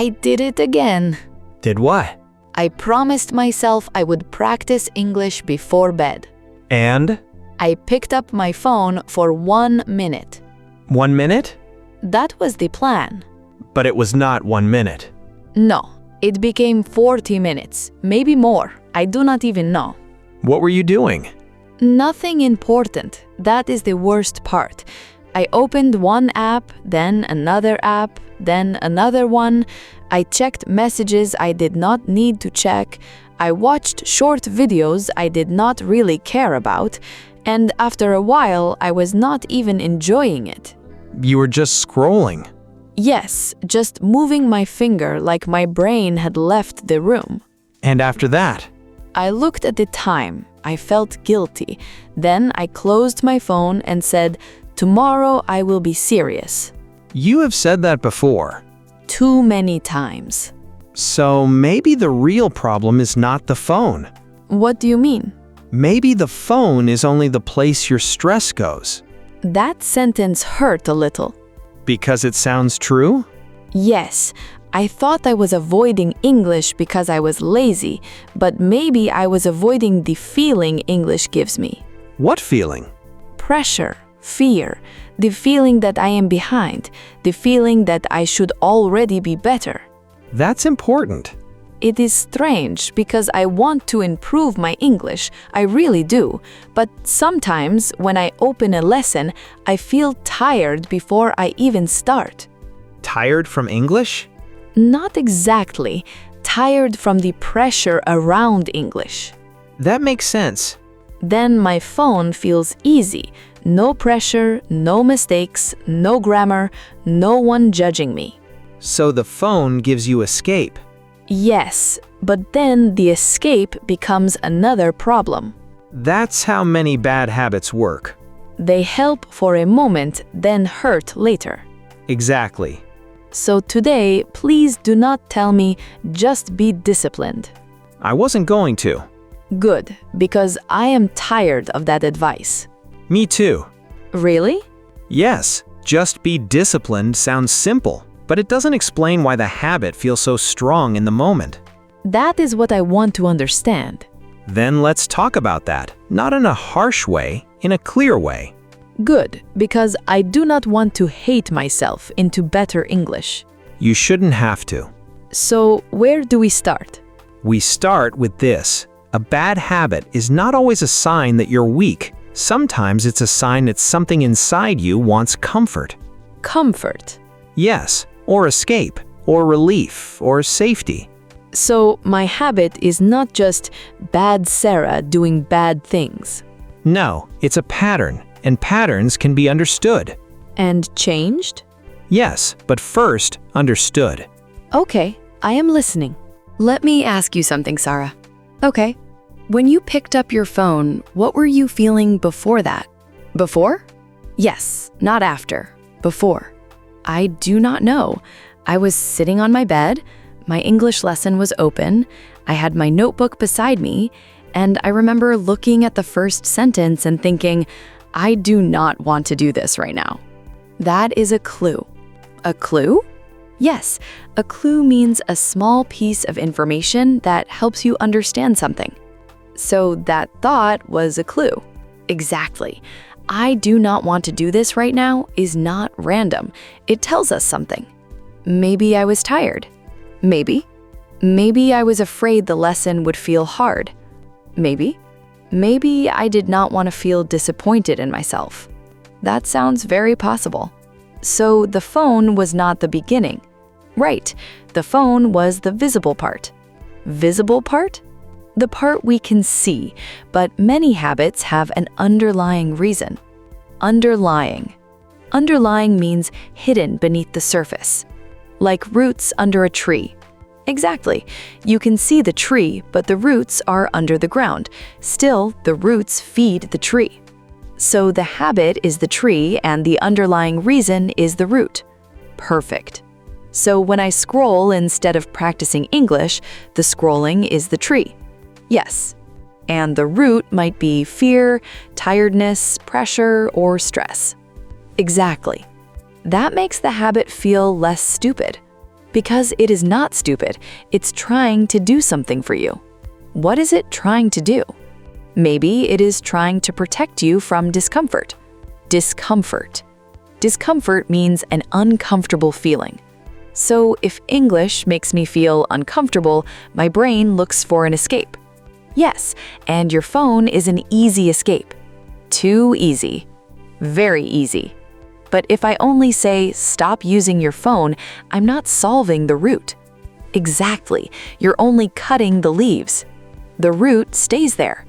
I did it again. Did what? I promised myself I would practice English before bed. And? I picked up my phone for 1 minute. 1 minute? That was the plan. But it was not 1 minute. No, it became 40 minutes, maybe more. I do not even know. What were you doing? Nothing important. That is the worst part. I opened one app, then another app, then another one. I checked messages I did not need to check. I watched short videos I did not really care about. And after a while, I was not even enjoying it. You were just scrolling. Yes, just moving my finger like my brain had left the room. And after that? I looked at the time. I felt guilty. Then I closed my phone and said, "Tomorrow I will be serious." You have said that before. Too many times. So maybe the real problem is not the phone. What do you mean? Maybe the phone is only the place your stress goes. That sentence hurt a little. Because it sounds true? Yes, I thought I was avoiding English because I was lazy, but maybe I was avoiding the feeling English gives me. What feeling? Pressure, fear, the feeling that I am behind, the feeling that I should already be better. That's important. It is strange because I want to improve my English, I really do, but sometimes when I open a lesson, I feel tired before I even start. Tired from English? Not exactly. Tired from the pressure around English. That makes sense. Then my phone feels easy. No pressure, no mistakes, no grammar, no one judging me. So the phone gives you escape. Yes, but then the escape becomes another problem. That's how many bad habits work. They help for a moment, then hurt later. Exactly. So today, please do not tell me, just be disciplined. I wasn't going to. Good, because I am tired of that advice. Me too. Really? Yes, just be disciplined sounds simple, but it doesn't explain why the habit feels so strong in the moment. That is what I want to understand. Then let's talk about that, not in a harsh way, in a clear way. Good, because I do not want to hate myself into better English. You shouldn't have to. So, where do we start? We start with this. A bad habit is not always a sign that you're weak. Sometimes it's a sign that something inside you wants comfort. Comfort. Yes, or escape, or relief, or safety. So, my habit is not just bad Sarah doing bad things. No, it's a pattern, and patterns can be understood. And changed? Yes, but first, understood. Okay, I am listening. Let me ask you something, Sara. Okay, when you picked up your phone, what were you feeling before that? Before? Yes, not after. Before. I do not know. I was sitting on my bed, my English lesson was open, I had my notebook beside me, and I remember looking at the first sentence and thinking, I do not want to do this right now. That is a clue. A clue? Yes, a clue means a small piece of information that helps you understand something. So that thought was a clue. Exactly. I do not want to do this right now is not random. It tells us something. Maybe I was tired. Maybe. Maybe I was afraid the lesson would feel hard. Maybe. Maybe I did not want to feel disappointed in myself. That sounds very possible. So the phone was not the beginning. Right, the phone was the visible part. Visible part? The part we can see, but many habits have an underlying reason. Underlying. Underlying means hidden beneath the surface. Like roots under a tree. Exactly. You can see the tree, but the roots are under the ground. Still, the roots feed the tree. So the habit is the tree and the underlying reason is the root. Perfect. So when I scroll instead of practicing English, the scrolling is the tree. Yes. And the root might be fear, tiredness, pressure, or stress. Exactly. That makes the habit feel less stupid. Because it is not stupid, it's trying to do something for you. What is it trying to do? Maybe it is trying to protect you from discomfort. Discomfort. Discomfort means an uncomfortable feeling. So if English makes me feel uncomfortable, my brain looks for an escape. Yes, and your phone is an easy escape. Too easy. Very easy. But if I only say, stop using your phone, I'm not solving the root. Exactly, you're only cutting the leaves. The root stays there.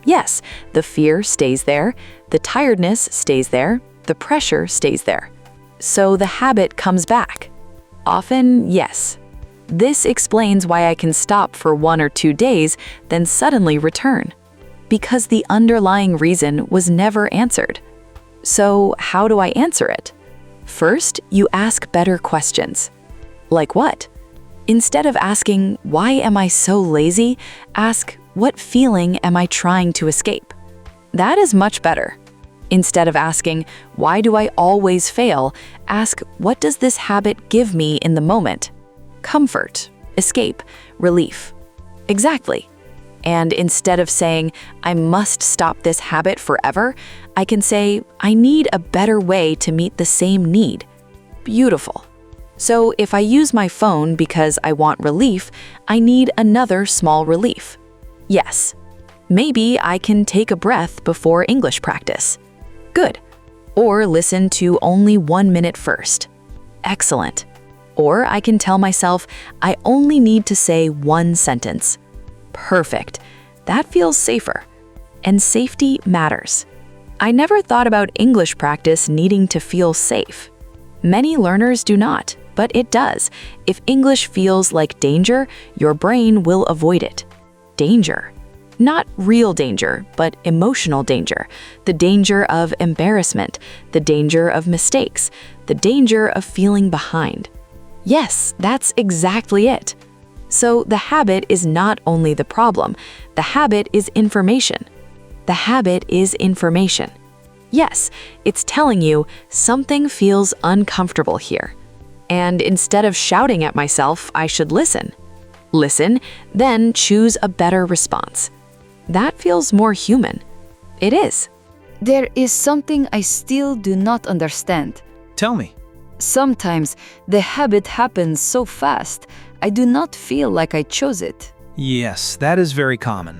Yes, the fear stays there, the tiredness stays there, the pressure stays there. So the habit comes back. Often, yes. This explains why I can stop for 1 or 2 days, then suddenly return. Because the underlying reason was never answered. So how do I answer it? First, you ask better questions. Like what? Instead of asking, why am I so lazy? Ask, what feeling am I trying to escape? That is much better. Instead of asking, why do I always fail? Ask, what does this habit give me in the moment? Comfort, escape, relief. Exactly. And instead of saying, I must stop this habit forever, I can say, I need a better way to meet the same need. Beautiful. So if I use my phone because I want relief, I need another small relief. Yes. Maybe I can take a breath before English practice. Good. Or listen to only 1 minute first. Excellent. Or I can tell myself, I only need to say 1 sentence. Perfect. That feels safer. And safety matters. I never thought about English practice needing to feel safe. Many learners do not, but it does. If English feels like danger, your brain will avoid it. Danger. Not real danger, but emotional danger. The danger of embarrassment, the danger of mistakes, the danger of feeling behind. Yes, that's exactly it. So the habit is not only the problem, the habit is information. The habit is information. Yes, it's telling you something feels uncomfortable here. And instead of shouting at myself, I should listen. Listen, then choose a better response. That feels more human. It is. There is something I still do not understand. Tell me. Sometimes the habit happens so fast, I do not feel like I chose it. Yes, that is very common.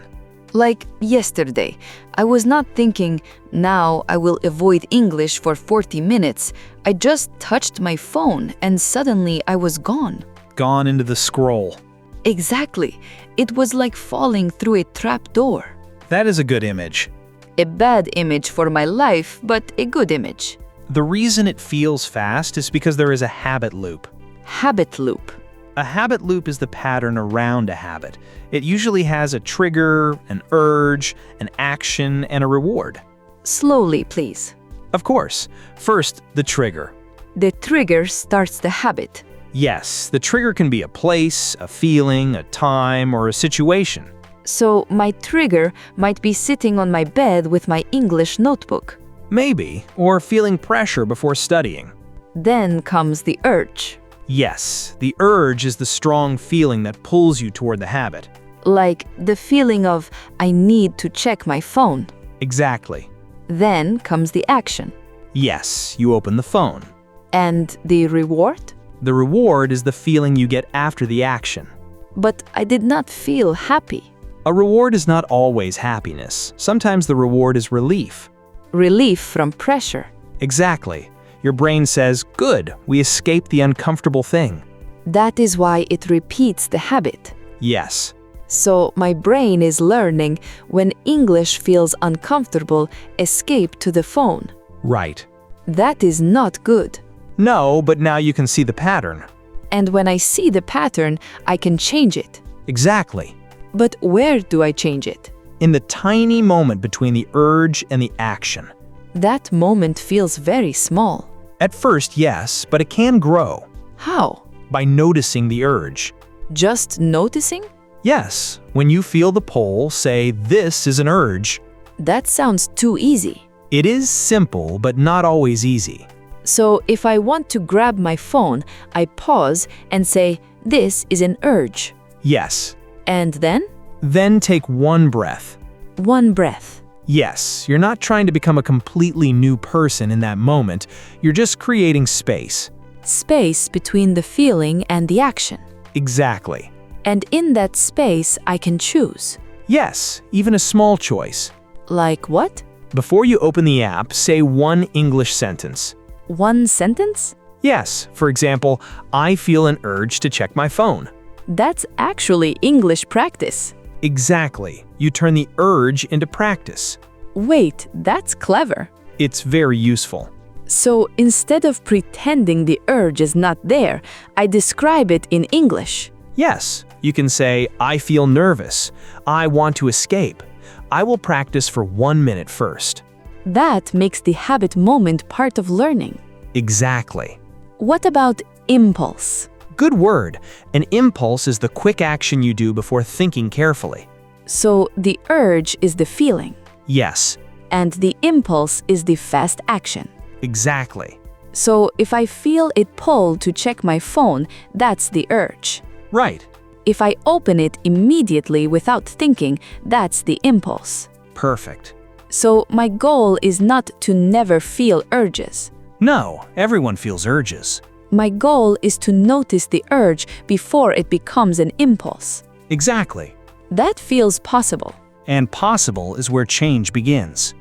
Like yesterday, I was not thinking, now I will avoid English for 40 minutes. I just touched my phone and suddenly I was gone. Gone into the scroll. Exactly. It was like falling through a trap door. That is a good image. A bad image for my life, but a good image. The reason it feels fast is because there is a habit loop. Habit loop. A habit loop is the pattern around a habit. It usually has a trigger, an urge, an action, and a reward. Slowly, please. Of course. First, the trigger. The trigger starts the habit. Yes, the trigger can be a place, a feeling, a time, or a situation. So my trigger might be sitting on my bed with my English notebook. Maybe, or feeling pressure before studying. Then comes the urge. Yes, the urge is the strong feeling that pulls you toward the habit. Like the feeling of, I need to check my phone. Exactly. Then comes the action. Yes, you open the phone. And the reward? The reward is the feeling you get after the action. But I did not feel happy. A reward is not always happiness. Sometimes the reward is relief. Relief from pressure. Exactly. Your brain says, good, we escaped the uncomfortable thing. That is why it repeats the habit. Yes. So my brain is learning when English feels uncomfortable, escape to the phone. Right. That is not good. No, but now you can see the pattern. And when I see the pattern, I can change it. Exactly. But where do I change it? In the tiny moment between the urge and the action. That moment feels very small. At first, yes, but it can grow. How? By noticing the urge. Just noticing? Yes, when you feel the pull, say, this is an urge. That sounds too easy. It is simple, but not always easy. So if I want to grab my phone, I pause and say, "This is an urge." Yes. And then? Then take one breath. One breath. Yes, you're not trying to become a completely new person in that moment. You're just creating space. Space between the feeling and the action. Exactly. And in that space, I can choose. Yes, even a small choice. Like what? Before you open the app, say one English sentence. One sentence? Yes, for example, I feel an urge to check my phone. That's actually English practice. Exactly. You turn the urge into practice. Wait, that's clever. It's very useful. So instead of pretending the urge is not there, I describe it in English. Yes, you can say, I feel nervous. I want to escape. I will practice for 1 minute first. That makes the habit moment part of learning. Exactly. What about impulse? Good word. An impulse is the quick action you do before thinking carefully. So the urge is the feeling, Yes, and the impulse is the fast action. exactly. So if I feel it pull to check my phone, that's the urge. Right. If I open it immediately without thinking, that's the impulse. Perfect. So my goal is not to never feel urges. No, everyone feels urges. My goal is to notice the urge before it becomes an impulse. Exactly. That feels possible. And possible is where change begins.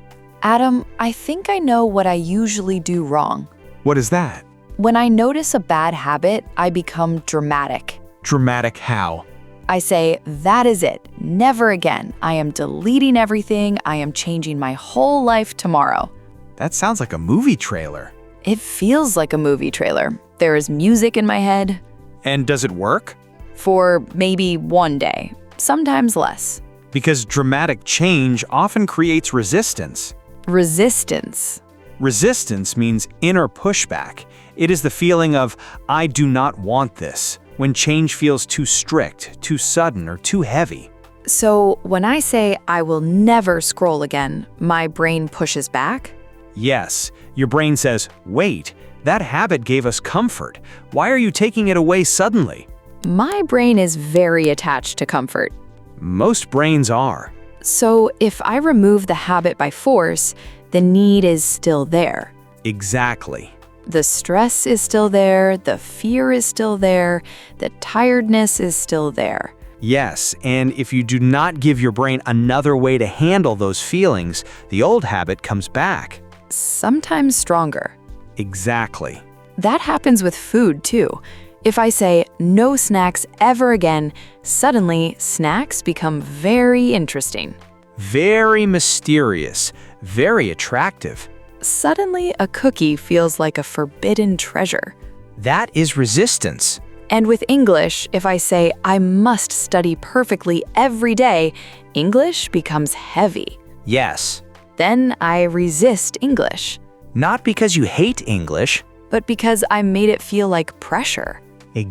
Adam, I think I know what I usually do wrong. What is that? When I notice a bad habit, I become dramatic. Dramatic how? I say, that is it. Never again. I am deleting everything. I am changing my whole life tomorrow. That sounds like a movie trailer. It feels like a movie trailer. There is music in my head. And does it work? For maybe one day, sometimes less. Because dramatic change often creates resistance. Resistance. Resistance means inner pushback. It is the feeling of, I do not want this, when change feels too strict, too sudden, or too heavy. So when I say I will never scroll again, my brain pushes back? Yes, your brain says, wait, that habit gave us comfort. Why are you taking it away suddenly? My brain is very attached to comfort. Most brains are. So if I remove the habit by force, the need is still there. Exactly. The stress is still there, the fear is still there, the tiredness is still there. Yes, and if you do not give your brain another way to handle those feelings, the old habit comes back. Sometimes stronger. Exactly. That happens with food too. If I say no snacks ever again, suddenly snacks become very interesting. Very mysterious, very attractive. Suddenly a cookie feels like a forbidden treasure. That is resistance. And with English, if I say I must study perfectly every day, English becomes heavy. Yes. Then I resist English, Not because you hate English. but because I made it feel like pressure.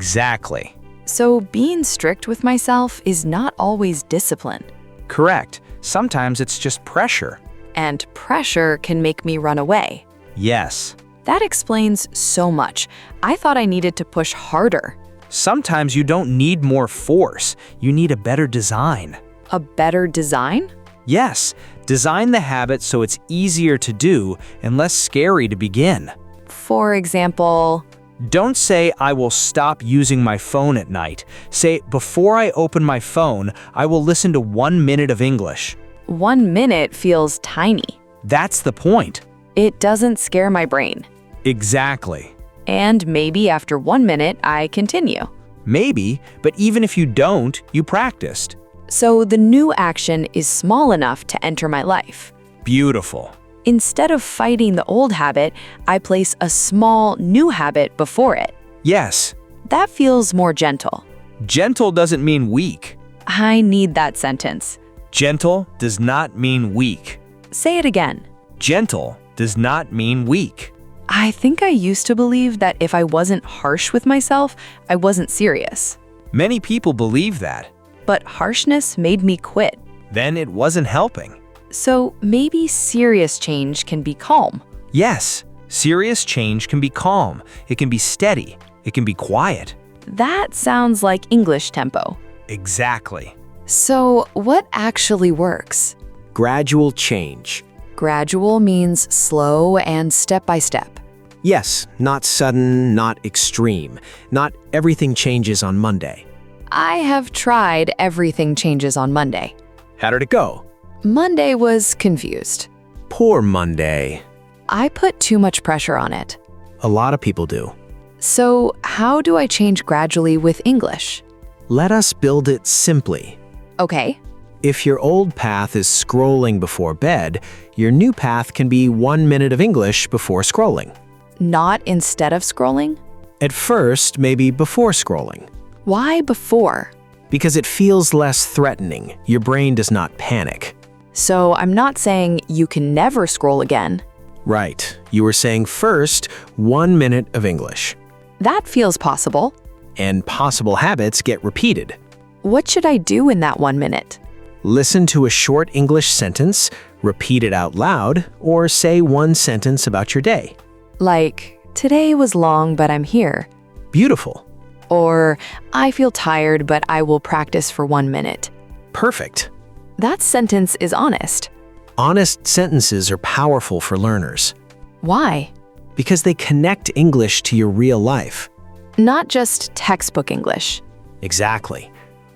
Exactly. So being strict with myself is not always discipline. Correct. Sometimes it's just pressure. And pressure can make me run away. Yes. That explains so much. I thought I needed to push harder. Sometimes you don't need more force. You need a better design. A better design? Yes, design the habit so it's easier to do and less scary to begin. For example, Don't say, I will stop using my phone at night. Say, before I open my phone, I will listen to 1 minute of English. 1 minute feels tiny. That's the point. It doesn't scare my brain. Exactly. And maybe after 1 minute, I continue. Maybe, but even if you don't, you practiced. So the new action is small enough to enter my life. Beautiful. Instead of fighting the old habit, I place a small new habit before it. Yes, That feels more gentle. gentle doesn't mean weak. I need that sentence. Gentle does not mean weak. Say it again. Gentle does not mean weak. I think I used to believe that if I wasn't harsh with myself, I wasn't serious. Many people believe that. But harshness made me quit. Then it wasn't helping. So maybe serious change can be calm. Yes, Serious change can be calm, it can be steady, it can be quiet. That sounds like English tempo. Exactly. So, what actually works? Gradual change. Gradual means slow and step by step. Yes, not sudden, not extreme. Not everything changes on Monday. I have tried everything changes on Monday. How did it go? Monday was confused. Poor Monday. I put too much pressure on it. A lot of people do. So, how do I change gradually with English? Let us build it simply. Okay. If your old path is scrolling before bed, your new path can be 1 minute of English before scrolling. Not instead of scrolling? At first, maybe before scrolling. Why before? Because it feels less threatening. Your brain does not panic. So, I'm not saying you can never scroll again. Right. You were saying first, 1 minute of English. That feels possible. And possible habits get repeated. What should I do in that 1 minute? Listen to a short English sentence, repeat it out loud, or say one sentence about your day. Like, today was long, but I'm here. Beautiful. Or, I feel tired, but I will practice for 1 minute. Perfect. That sentence is honest. Honest sentences are powerful for learners Why? because they connect English to your real life. Not just textbook English. Exactly.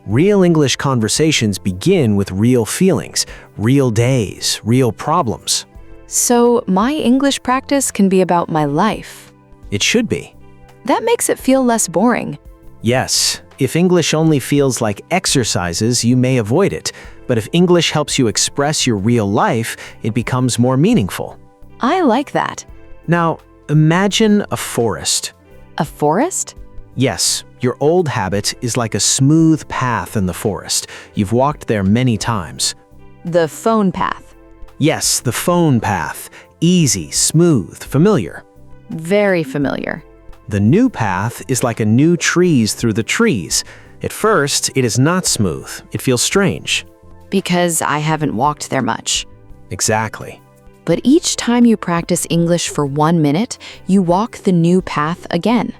Real English conversations begin with real feelings, real days, real problems. So, my English practice can be about my life. It should be. That makes it feel less boring. Yes, if English only feels like exercises, you may avoid it. But if English helps you express your real life, it becomes more meaningful. I like that. Now, imagine a forest. A forest? Yes, your old habit is like a smooth path in the forest. You've walked there many times. The phone path. Yes, the phone path. Easy, smooth, familiar. Very familiar. The new path is like a new trees through the trees. At first, it is not smooth. It feels strange. Because I haven't walked there much. Exactly. But each time you practice English for 1 minute, you walk the new path again.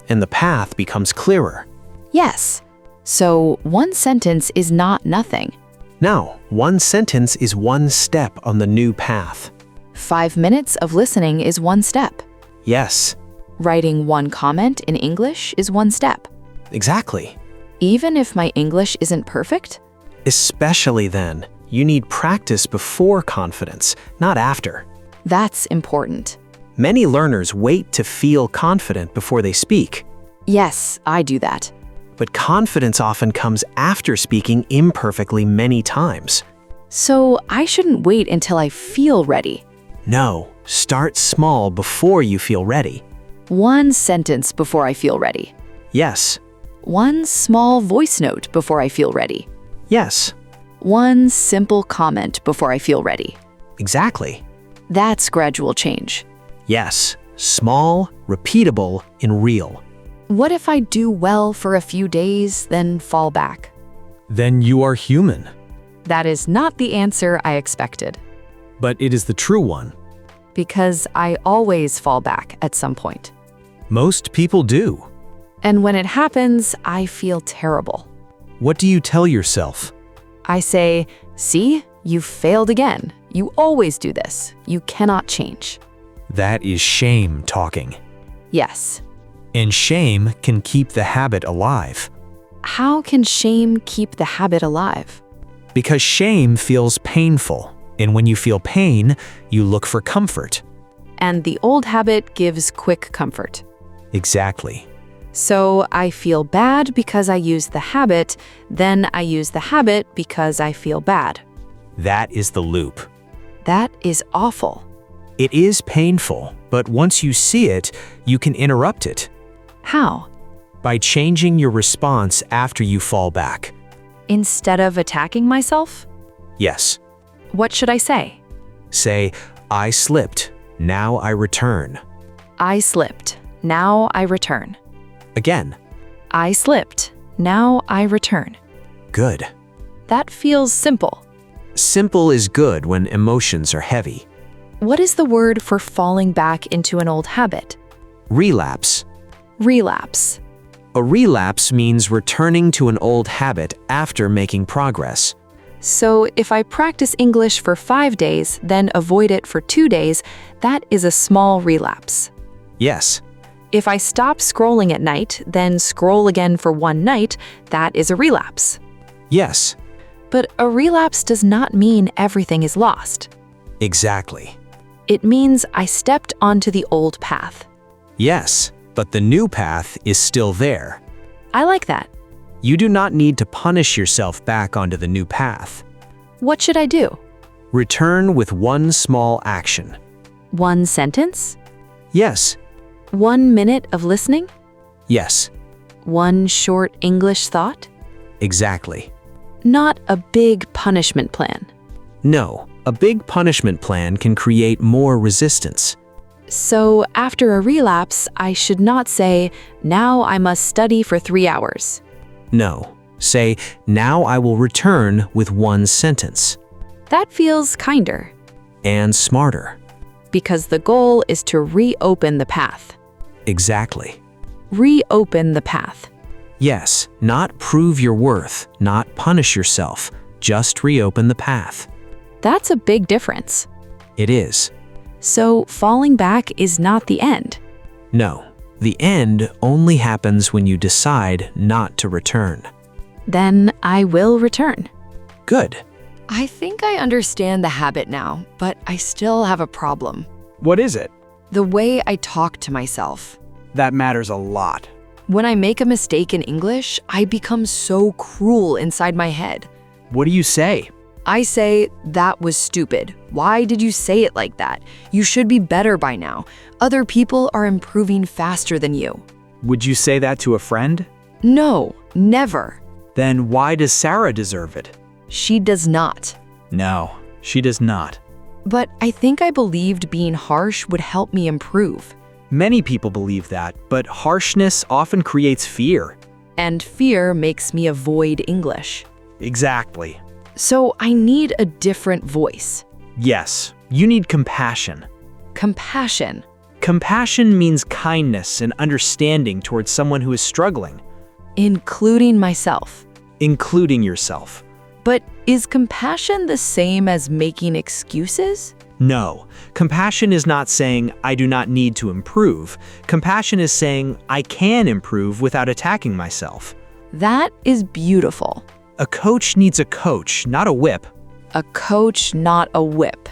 And the path becomes clearer. Yes. So, one sentence is not nothing. Now, one sentence is one step on the new path. 5 minutes of listening is one step. Yes, Writing one comment in English is one step. exactly. Even if my English isn't perfect? Especially then, you need practice before confidence, not after. That's important. Many learners wait to feel confident before they speak. Yes, I do that. But confidence often comes after speaking imperfectly many times. So, I shouldn't wait until I feel ready. No, start small before you feel ready. One sentence before I feel ready. Yes, One small voice note before I feel ready. yes, One simple comment before I feel ready. exactly. That's gradual change. Yes, small, repeatable, and real. What if I do well for a few days, then fall back? Then you are human. That is not the answer I expected, But it is the true one. because I always fall back at some point. Most people do. And when it happens, I feel terrible. What do you tell yourself? I say, see, you failed again. You always do this. You cannot change. That is shame talking. Yes. And shame can keep the habit alive. How can shame keep the habit alive? Because shame feels painful. And when you feel pain, you look for comfort. And the old habit gives quick comfort. Exactly. So I feel bad because I use the habit, then I use the habit because I feel bad. That is the loop. That is awful. It is painful, but once you see it, you can interrupt it How? by changing your response after you fall back. Instead of attacking myself, Yes. what should I say? Say, I slipped. Now I return. I slipped. Now I return. Again. I slipped. Now I return. Good. That feels simple. Simple is good when emotions are heavy. What is the word for falling back into an old habit? Relapse. Relapse. A relapse means returning to an old habit after making progress. So if I practice English for 5 days, then avoid it for 2 days, that is a small relapse. Yes. If I stop scrolling at night, then scroll again for 1 night, that is a relapse. Yes. But a relapse does not mean everything is lost. Exactly. It means I stepped onto the old path. Yes, but the new path is still there. I like that. You do not need to punish yourself back onto the new path. What should I do? Return with one small action. 1 sentence? Yes. 1 minute of listening? Yes. 1 short English thought? Exactly. Not a big punishment plan. No, a big punishment plan can create more resistance. So after a relapse, I should not say, now I must study for 3 hours. No. Say, now I will return with 1 sentence. That feels kinder, And smarter. because the goal is to reopen the path. Exactly. Reopen the path. Yes, not prove your worth, not punish yourself, just reopen the path. That's a big difference. It is. So falling back is not the end. No, the end only happens when you decide not to return. Then I will return. Good. I think I understand the habit now, but I still have a problem. What is it? The way I talk to myself. That matters a lot. When I make a mistake in English, I become so cruel inside my head. What do you say? I say, that was stupid. Why did you say it like that? You should be better by now. Other people are improving faster than you. Would you say that to a friend? No, never. Then why does Sara deserve it? She does not. No, she does not. But I think I believed being harsh would help me improve. Many people believe that, but harshness often creates fear. And fear makes me avoid English. Exactly. So I need a different voice. Yes, you need compassion. Compassion. Compassion means kindness and understanding towards someone who is struggling, Including myself. including yourself. But is compassion the same as making excuses? No, compassion is not saying, I do not need to improve. Compassion is saying, I can improve without attacking myself. That is beautiful. A coach needs a coach, not a whip. A coach, not a whip.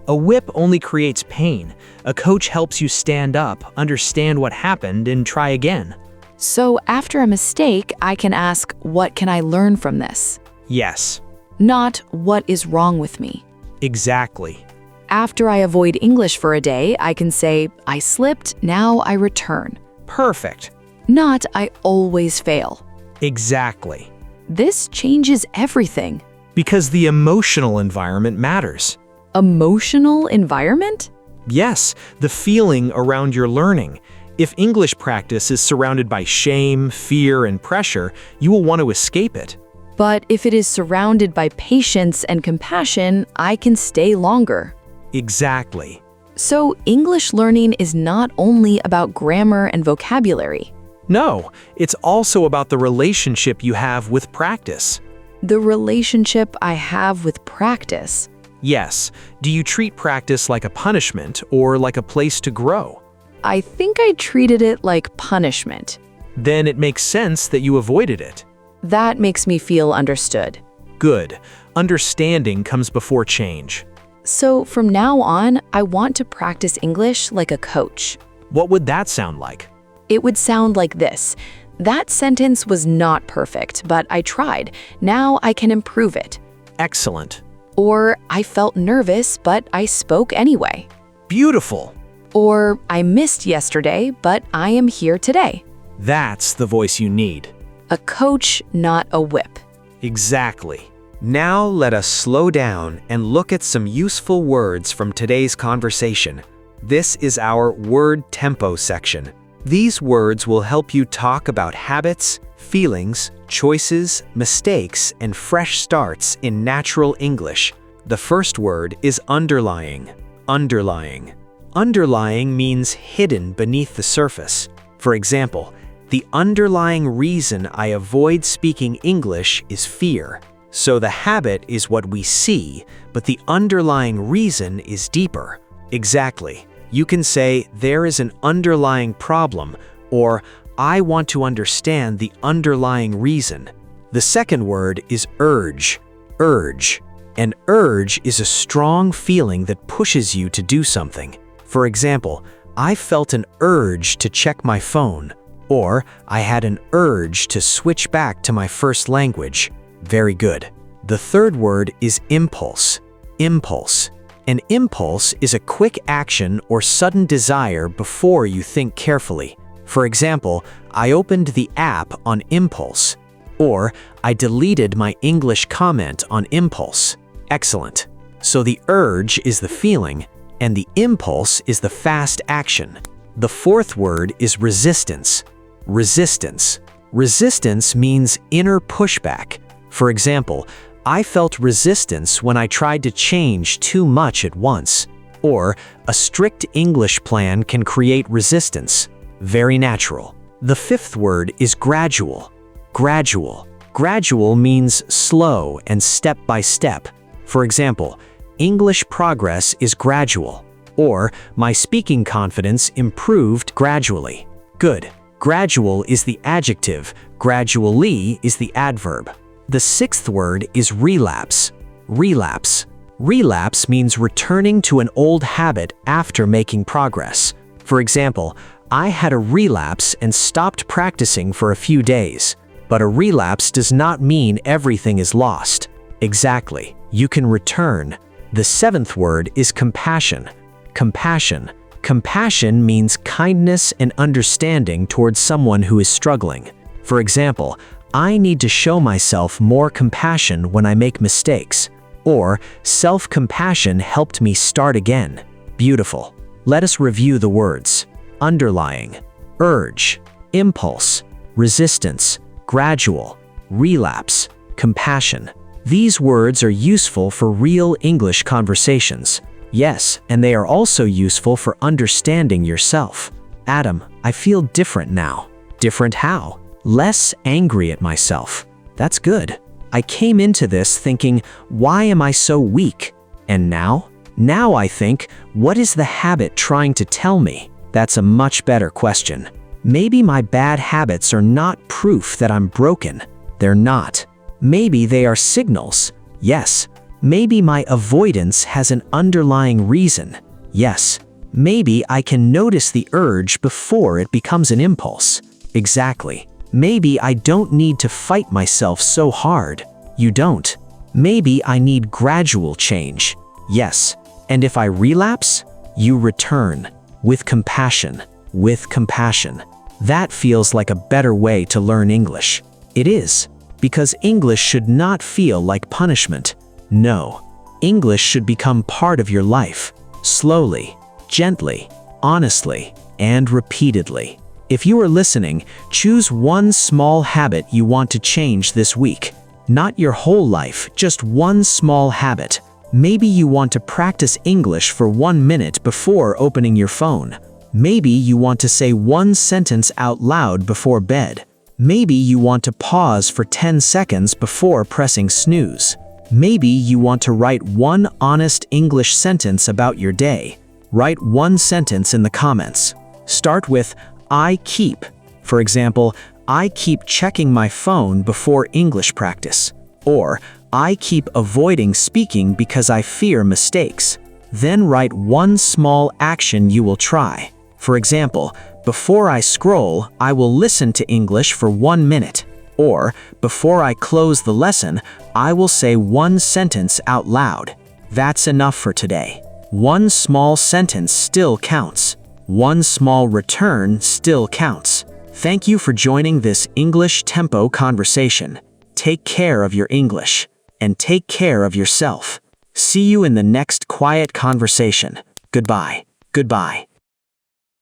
A whip only creates pain. A coach helps you stand up, understand what happened, and try again. So after a mistake, I can ask, what can I learn from this? Yes, Not, what is wrong with me? exactly. After I avoid English for a day, I can say, I slipped, now I return. Perfect. Not, I always fail. Exactly. This changes everything. Because the emotional environment matters. Emotional environment? Yes, the feeling around your learning. If English practice is surrounded by shame, fear, and pressure, you will want to escape it. But if it is surrounded by patience and compassion, I can stay longer. Exactly. So English learning is not only about grammar and vocabulary. No, it's also about the relationship you have with practice. The relationship I have with practice. Yes, do you treat practice like a punishment or like a place to grow? I think I treated it like punishment. Then it makes sense that you avoided it. That makes me feel understood. Good. Understanding comes before change. So from now on, I want to practice English like a coach. What would that sound like? It would sound like this. That sentence was not perfect, but I tried. Now I can improve it. Excellent. Or I felt nervous, but I spoke anyway. Beautiful. Or I missed yesterday, but I am here today. That's the voice you need. A coach, not a whip. Exactly. Now let us slow down and look at some useful words from today's conversation. This is our word tempo section. These words will help you talk about habits, feelings, choices, mistakes, and fresh starts in natural English. The first word is underlying. Underlying. Underlying means hidden beneath the surface. For example, the underlying reason I avoid speaking English is fear. So the habit is what we see, but the underlying reason is deeper. Exactly. You can say, there is an underlying problem, or I want to understand the underlying reason. The second word is urge. Urge. An urge is a strong feeling that pushes you to do something. For example, I felt an urge to check my phone, or I had an urge to switch back to my first language. Very good. The third word is impulse. Impulse. An impulse is a quick action or sudden desire before you think carefully. For example, I opened the app on impulse, or I deleted my English comment on impulse. Excellent. So the urge is the feeling, and the impulse is the fast action. The fourth word is resistance. Resistance. Resistance means inner pushback. For example, I felt resistance when I tried to change too much at once. Or, a strict English plan can create resistance. Very natural. The fifth word is gradual. Gradual. Gradual means slow and step by step. For example, English progress is gradual. Or, my speaking confidence improved gradually. Good. Gradual is the adjective, gradually is the adverb. The sixth word is relapse. Relapse. Relapse means returning to an old habit after making progress. For example, I had a relapse and stopped practicing for a few days. But a relapse does not mean everything is lost. Exactly. You can return. The seventh word is compassion. Compassion. Compassion means kindness and understanding towards someone who is struggling. For example, I need to show myself more compassion when I make mistakes. Or, self-compassion helped me start again. Beautiful. Let us review the words. Underlying, urge, impulse, resistance, gradual, relapse, compassion. These words are useful for real English conversations. Yes, and they are also useful for understanding yourself. Adam, I feel different now. Different how? Less angry at myself. That's good. I came into this thinking, why am I so weak? And now? Now I think, what is the habit trying to tell me? That's a much better question. Maybe my bad habits are not proof that I'm broken. They're not. Maybe they are signals. Yes. Maybe my avoidance has an underlying reason. Yes. Maybe I can notice the urge before it becomes an impulse. Exactly. Maybe I don't need to fight myself so hard. You don't. Maybe I need gradual change. Yes. And if I relapse, you return. With compassion. With compassion. That feels like a better way to learn English. It is. Because English should not feel like punishment. No. English should become part of your life. Slowly, gently, honestly, and repeatedly. If you are listening, choose one small habit you want to change this week. Not your whole life, just one small habit. Maybe you want to practice English for 1 minute before opening your phone. Maybe you want to say one sentence out loud before bed. Maybe you want to pause for 10 seconds before pressing snooze. Maybe you want to write one honest English sentence about your day. Write one sentence in the comments. Start with, I keep. For example, I keep checking my phone before English practice. Or, I keep avoiding speaking because I fear mistakes. Then write one small action you will try. For example, before I scroll, I will listen to English for 1 minute. Or, before I close the lesson, I will say one sentence out loud. That's enough for today. One small sentence still counts. One small return still counts. Thank you for joining this English tempo conversation. Take care of your English. And take care of yourself. See you in the next quiet conversation. Goodbye. Goodbye.